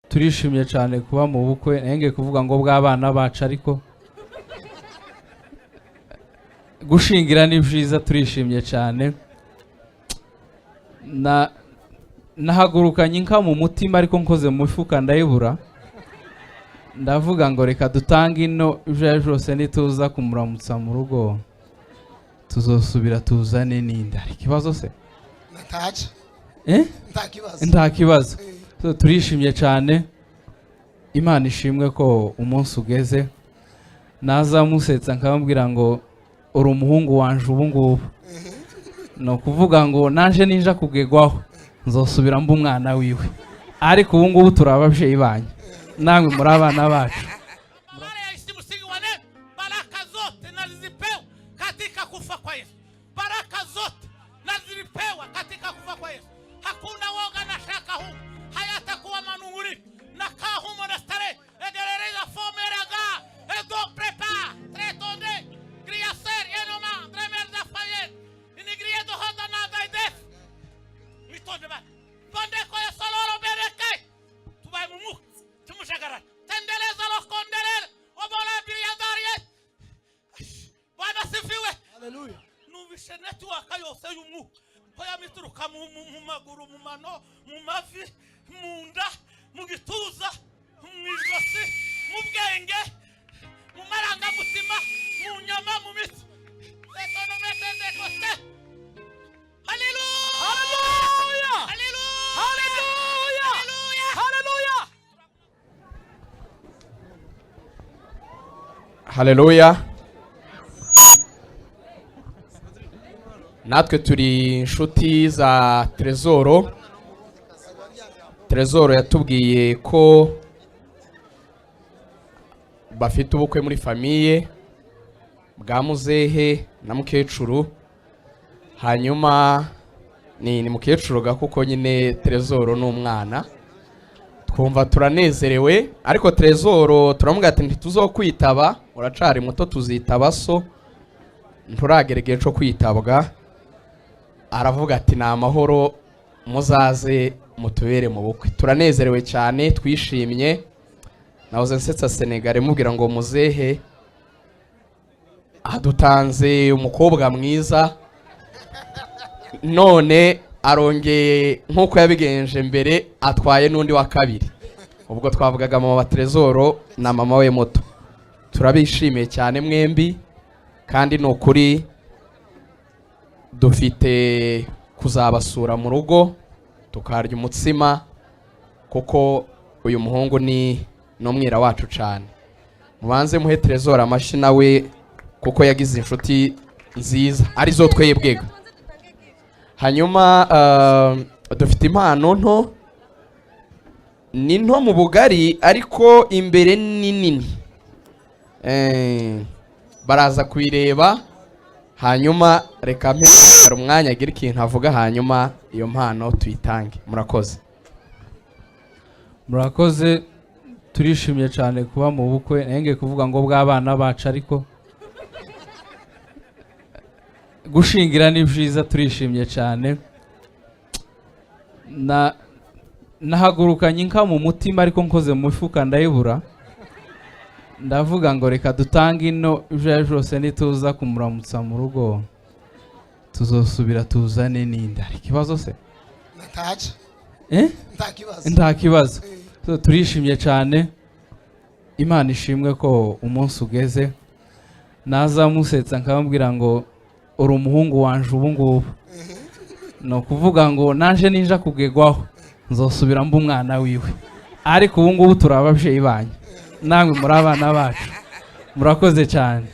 turishimye cyane kuba mu bukwe nenge kuvuga ngo bw'abana bacu ariko gushingira ni byiza turishimye cyane nahagurukanye inka mu mutima ariko nkoze mu mifuka ndayibura ndavuga ngo reka dutange ino ibyo byose nituza kumuramutsa mu rugo tuzosubira tuzane n'inda ikibazo se nta kibazo turishimye cyane Imana ishimwe ko umunsi ugeze nazamusetsa nkababwira ngo uri umuhungu wanje ubu ngubu no kuvuga ngo nanje ninja kugegwaho nzosubira mba umwana wiwe ariko ubu ngubu turi ababyeyi banyu namwe muri abana bacu Haleluya. Natwe turi inshuti za Trezoro. Trezoro yatubwiye ko bafite ubukwe muri famiye bwa muzehe na mukecuru. Hanyuma ni mukecuru ga kuko nyine Trezoro n'umwana. Twumva turanezerewe ariko Trezoro turamuga ati ntituzokwitaba uracari muto tuzitaba so nturageregeje cyo kwitabwa. Aravuga ati na amahoro muzaze mutubere mu bukwe. Turanezerewe cyane twishimye. Nahoze nsetsa Senegal mubwira ngo muzehe adutanze umukobwa mwiza none arongeye nkuko yabigenje mbere atwaye n'undi wa kabiri. Ubwo twavugaga mama wa Trezoro na mama we moto. Turabishimiye cyane mwembi kandi no kuri dufite kuzabasura mu rugo tukarya umutsima kuko uyu muhungu ni nomwira wacu cyane. Mubanze muhe Trezoro amashi nawe kuko yagize inshuti nziza arizo twebwega. Hanyuma dufite impano nto ni nto mu bugari ariko imbere ni nini. Baraza kwireba hanyuma reka mpera umwanya agira ikintu avuga hanyuma iyo mpano tuyitange. Murakoze turishimye cyane kuba mu bukwe nenge kuvuga ngo bw'abana bacu ariko gushingira ni byiza turishimye cyane nahagurukanye inka mu mutima ariko nkoze mu mifuka ndayibura ndavuga ngo reka dutange ino ibyo byose nituza kumuramutsa mu rugo tuzosubira tuzane n'inda ikibazo se nta kibazo turishimye cyane Imana ishimwe ko umunsi ugeze nazamusetsa nkababwira ngo uri umuhungu wanje ubu ngubu no kuvuga ngo nanje ninja kugegwaho nzosubira mba umwana wiwe ariko ubu ngubu turi ababyeyi banyu namwe muri abana bacu. Murakoze cyane.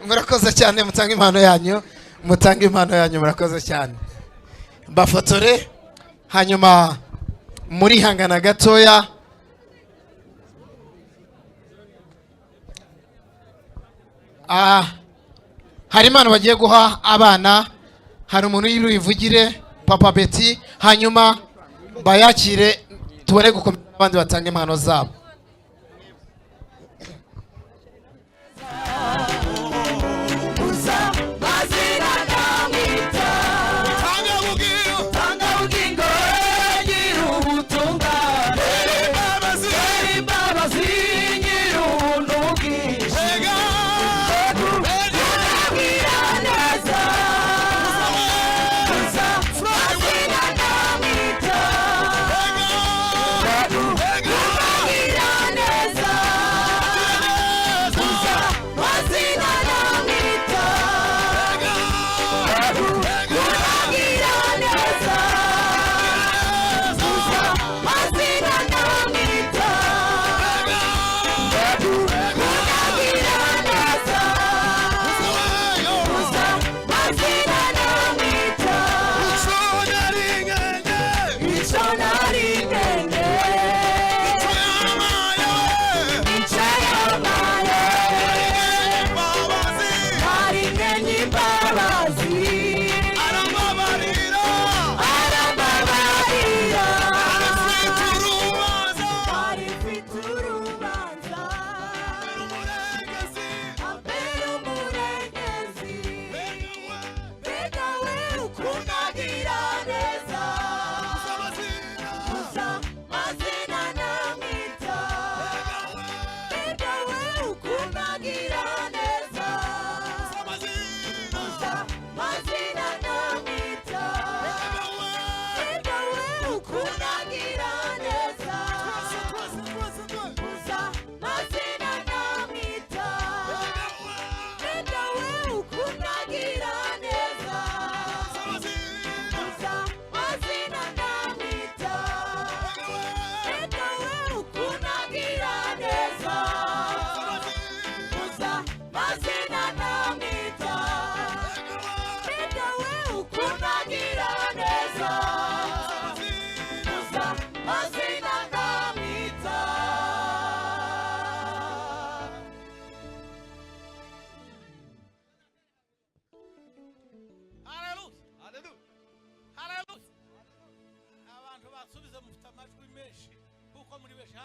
Murakoze cyane mutanga impano yanyu murakoze cyane. Bafotore hanyuma muri hangana gatoya. Hari impano bagiye guha abana. Hari umuntu yivugire Papa Betty hanyuma bayakire tubone gukomeza abandi batanga impano zabo. Tanga ubugingo gira ubutunga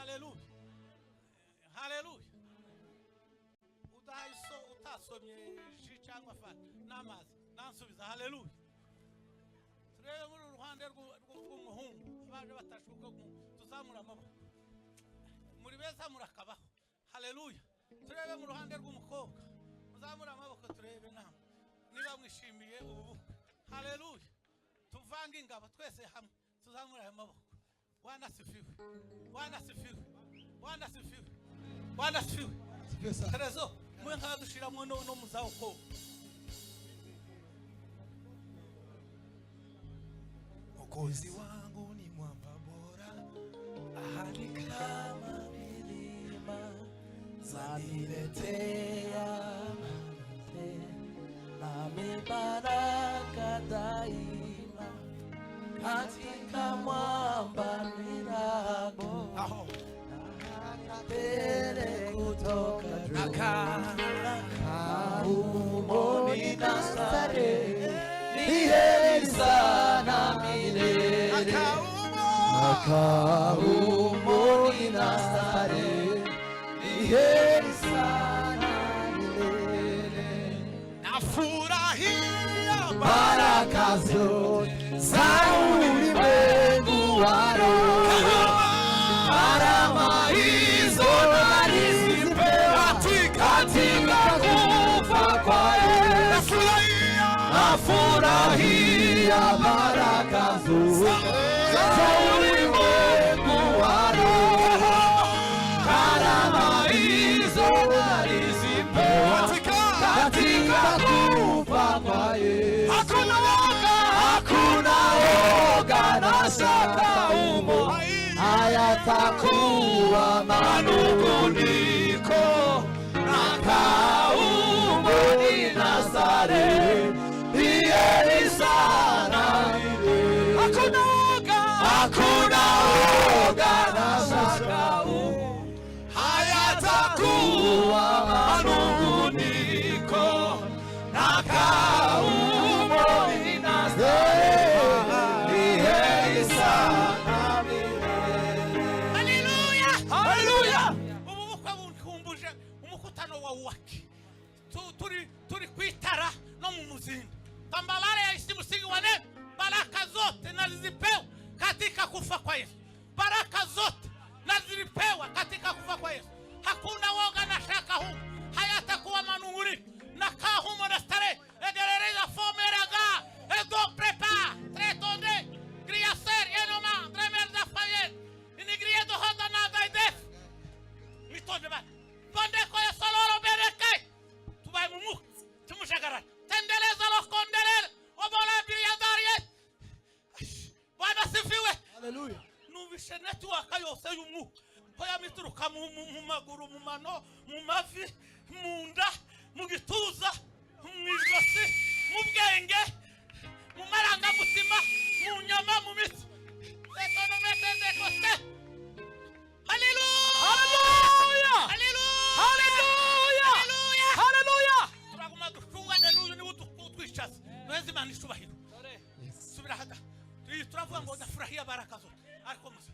haleluya haleluya udahiso utasomye ji cyangwa fa namazi nansubiza haleluya turebe muri ruhande rw'umuhungu abaje batashuka tuzamura amaboko muri beza murakabaho haleluya turebe mu ruhande rw'umukobwa muzamura amaboko turebe namwe niba mwishimiye ubu bukwe haleluya tuvange ingabo twese hamwe tuzamura amaboko Bwana sifiwe Bwana sifiwe Bwana sifiwe Bwana sifiwe Terezo mwe nkadushiramo no muzawuko Mwokozi wangu ni mwamba bora ahadi kama milima zaniletea amebaraka daima katika mwamba mirago mbele kutoka akaumoni na stare ni heri sana milele akaumoni na stare ni heri sana milele nafurahia baraka zote za ulimwengu wa roho karama hizo nalizipewa katika kufa kwa Yesu nafurahia baraka zote za ulimwengu wa roho karama hizo nalizipewa katika kufa kwa Yesu hakuna woga na shaka humo hayatakuwa manunguniko na kaumboni na sare heri sana hakuna woga na shaka humo hayatakuwa manunguniko na kaumboni na sare heri sana waki turi kwitara no mu muzinda tambalare ya isi musingi wa neno baraka zote nazipewa katika kufa kwa Yesu baraka zote nazipewa katika kufa kwa Yesu hakuna woga na shaka huko hayatakuwa manunguri na kahumo na stare edereza fomeraga edo prepa tretonde griaser enoma dremerda faye inigriye do hoda na daidef mitonde ba Bondeko ya soloro bereke tubaye mumu tumushagara tendeleza lo kondelele obola biyadariye Bwana sifiwe haleluya nubishe network yose yumu koya mituruka mu maguru mu mano mu mavi mu nda mu gituza mu ijosi mu bwenge mu maranga mutima mu nyama mu mitsi ekonomete dekoste haleluya haleluya haleluya haleluya haleluya turaguma dushungane n'uyu niwe utwishaza neza Imana ishubahiro subira hada turavuga ngo nafurahia baraka zote ariko musa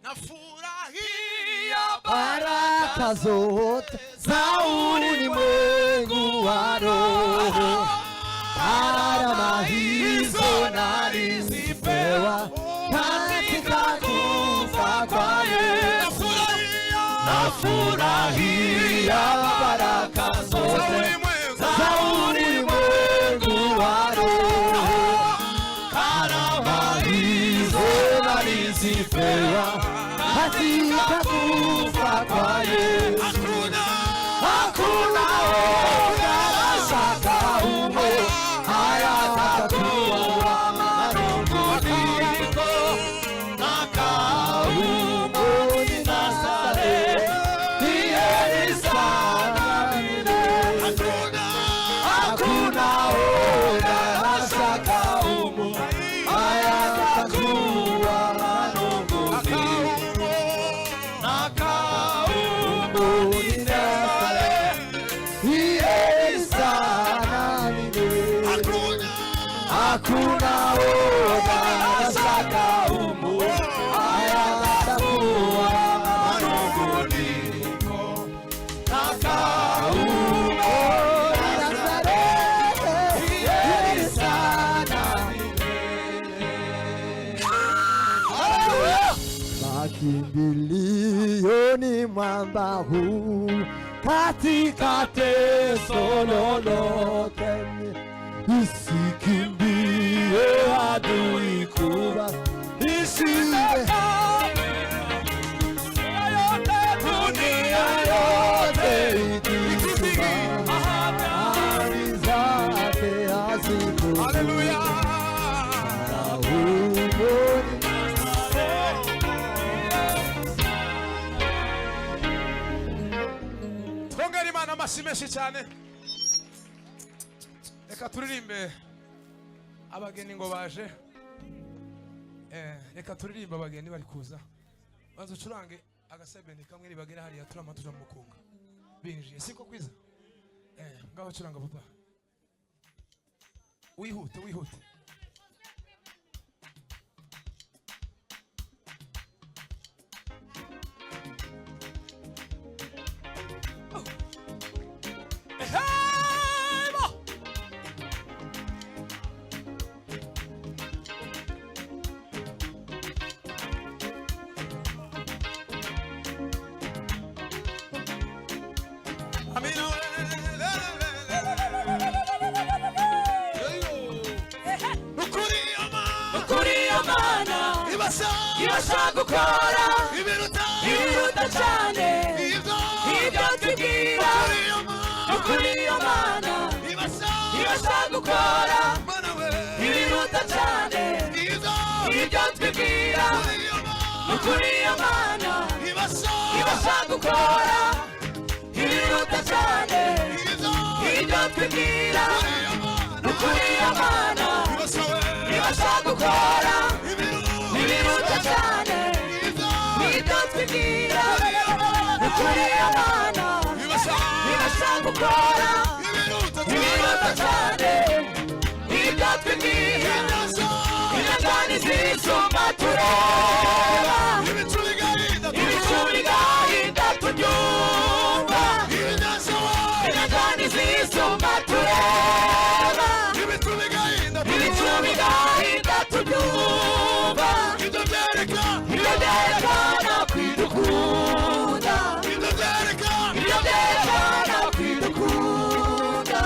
nafurahia baraka zote za ulimwengu wa roho karama hizo nalizipewa katika kufa kwa Yesu nafurahia baraka zote za ulimwengu wa roho karama hizo nalizipewa katika kufa kwa Yesu hakuna woga na shaka humo hayatakuwa manunguniko na kaumboni na sare heri sana milele hakuna woga na shaka humo hayatakuwa manunguniko na kaumboni na sare heri ni mwamba huu katika teso lolote, nisikimbie adui kuba nisinde dunia yote ikisiba ahadi zake hazipo. Haleluya. Twongere Imana amashyi menshi cyane. Reka turirimbe abageni ngo baje. Reka turirimbe abageni bari kuza. Bazo curange agasebeni kamwe nibagera hariya turama tuja mu mukunga. Binjiye siko kwiza. Ngaho curanga papa. Wihute wihute. Ibasha gukora ibiruta cyane ibyo tubwira, ukuri iyo Mana ibasha gukora ibiruta cyane ibyo tubwira, ukuri iyo Mana ibasha gukora ibiruta cyane ibyo tubwira, ukuri iyo Mana ibasha gukora ibiruta cyane ibyo tubwira, ukuri iyo Mana ibasha gukora ibiruta cyane ibyo tubwira, inyagani zisumba tureba, ibicu bigahinda tubyumva, inyagani zisumba tureba, ibicu bigahinda tubyumva, ibyo byerekana kwidukunda, ibyo byerekana kwidukunda,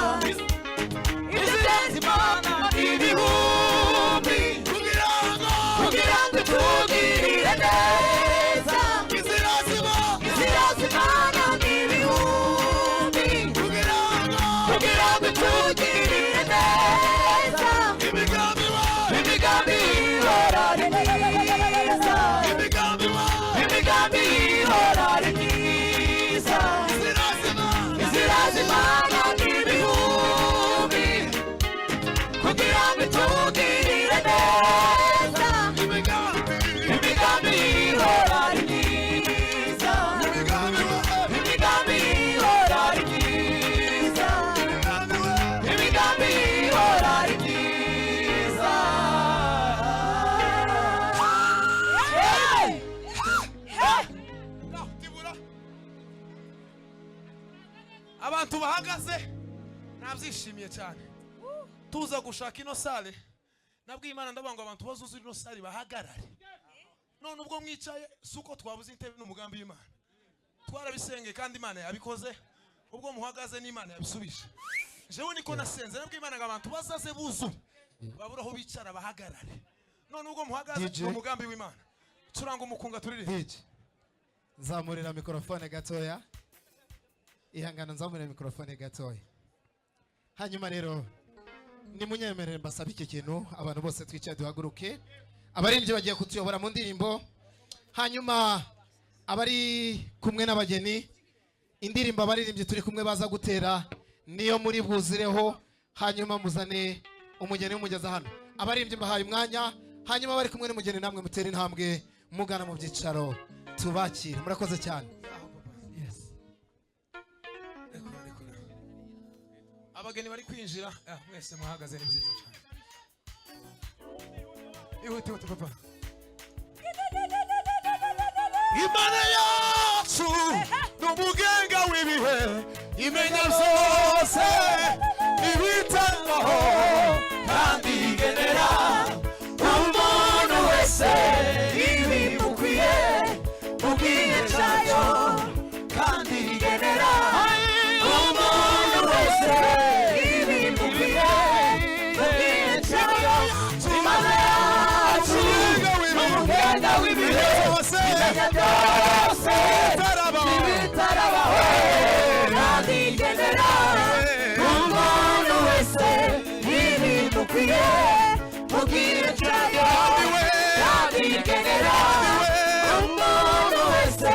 izirenze Imana ibihumbi kugira ngo itugirire neza, iziraza Imana n'ibihumbi kugira ngo itugirire neza, imigambi ihora ari myiza, imigambi ihora ari myiza, iziraza Imana n'ibihumbi kugira ngo itugirire neza, imigambi ihora ari myiza, imigambi ihora ari myiza, imigambi ihora ari myiza. Abantu bahagaze nabyishimiye cyane. Tuza gushaka ino sale nabwiye Imana ndavuga ngo abantu bazuze ino sale bahagarare. None ubwo mwicaye suko twabuze intebe n'umugambi w'Imana. Twarabisenge kandi Imana yabikoze. Ubwo muhagaze n'Imana yabisubije. Jewe niko nasenze nabwiye Imana ngo abantu bazaze buzure babura aho bicara bahagarare. None ubwo muhagaze n'umugambi w'Imana. Turanga umukunga turire. Zamurira mikrofone gatoya. Ihangana nzamurira mikrofone gatoya. Hanyuma rero ni munyemerere mbasaba iki kintu abantu bose twicaye duhaguruke. Abaririmbyi bagiye kutuyobora mu ndirimbo. Hanyuma abari kumwe n'abageni indirimbo abaririmbyi turi kumwe baza gutera niyo muri buzireho, hanyuma muzane umugeni w'umugeza hano. Abaririmbyi bahaye umwanya, hanyuma bari kumwe n'umugeni namwe mutera intambwe mugana mu byicaro tubakira. Murakoze cyane. Abageni bari kwinjira mwese muhagaze ni byiza cyane. Ihute papa. Imana yacu n'umugenga w'ibihe imenya zose ibitanaho kandi igenera umuntu wese ibimukwiye mu gihe cyayo kandi igenera umuntu wese ibimukwiye mu gihe cyayo imana yacu n'umugenda w'ibihe imenya byose n'ibitarabaho kandi igenera umuntu wese ibimukwiye mu gihe cyayo kandi igenera umuntu wese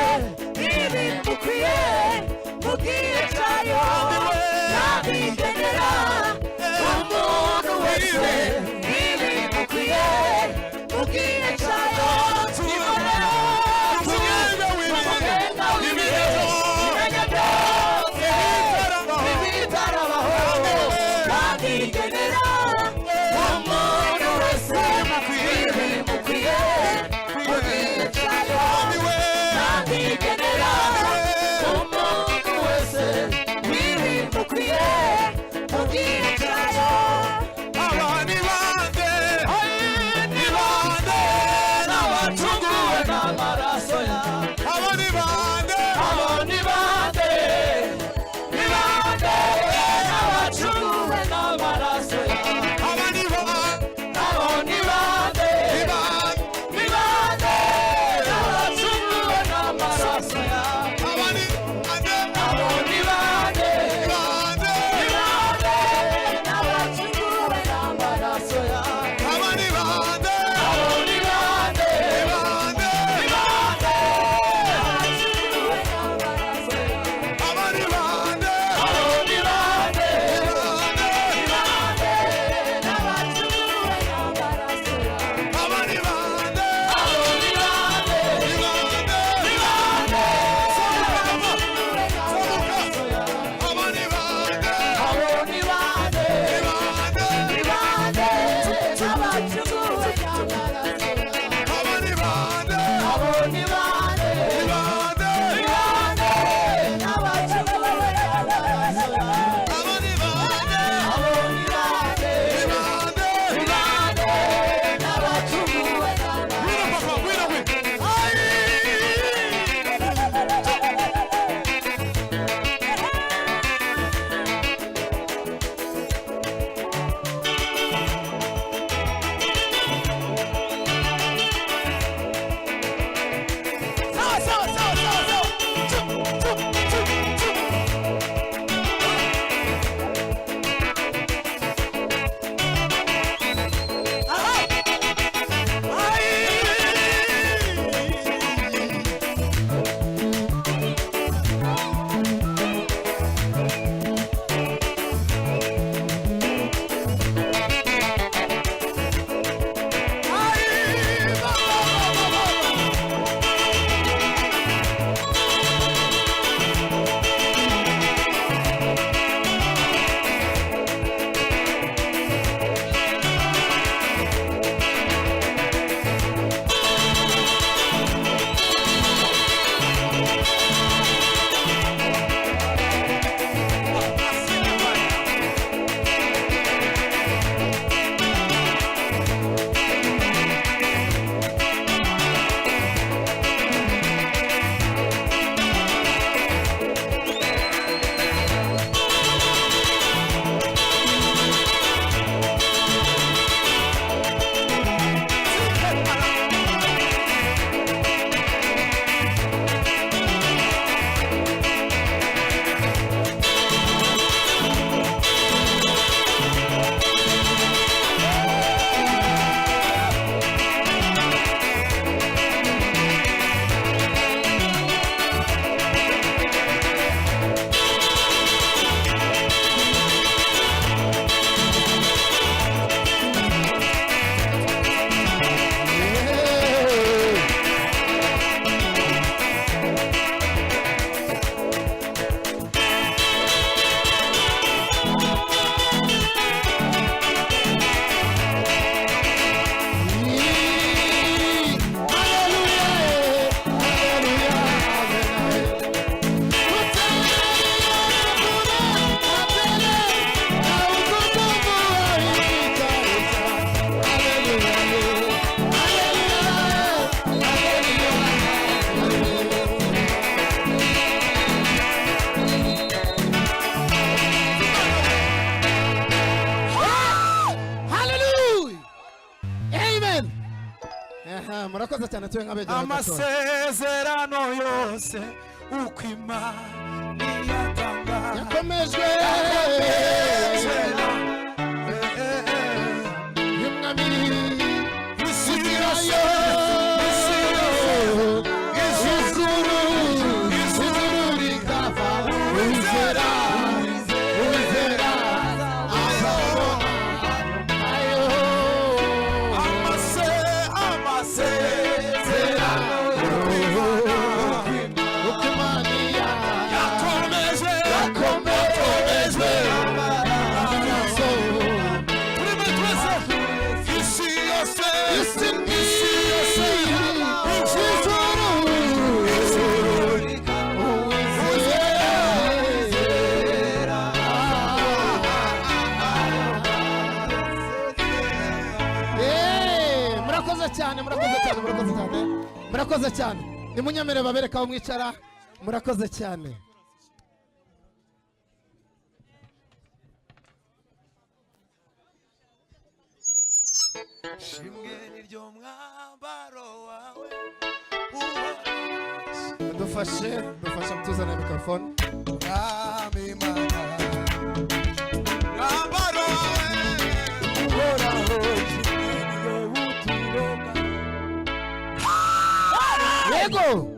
tube nk'abegera gatoya. amasezerano yose uko Imana iyatanga yakomejwe y'umwami Isirayeli. Murakoze cyane. Nimunyemere babereka aho mwicara. Murakoze cyane. shimwe niryo mwambaro wawe Dufashe mutuzana mikrofone. mwami Imana mwambaro wawe uhoraho shimwe niryo butiroga Yego.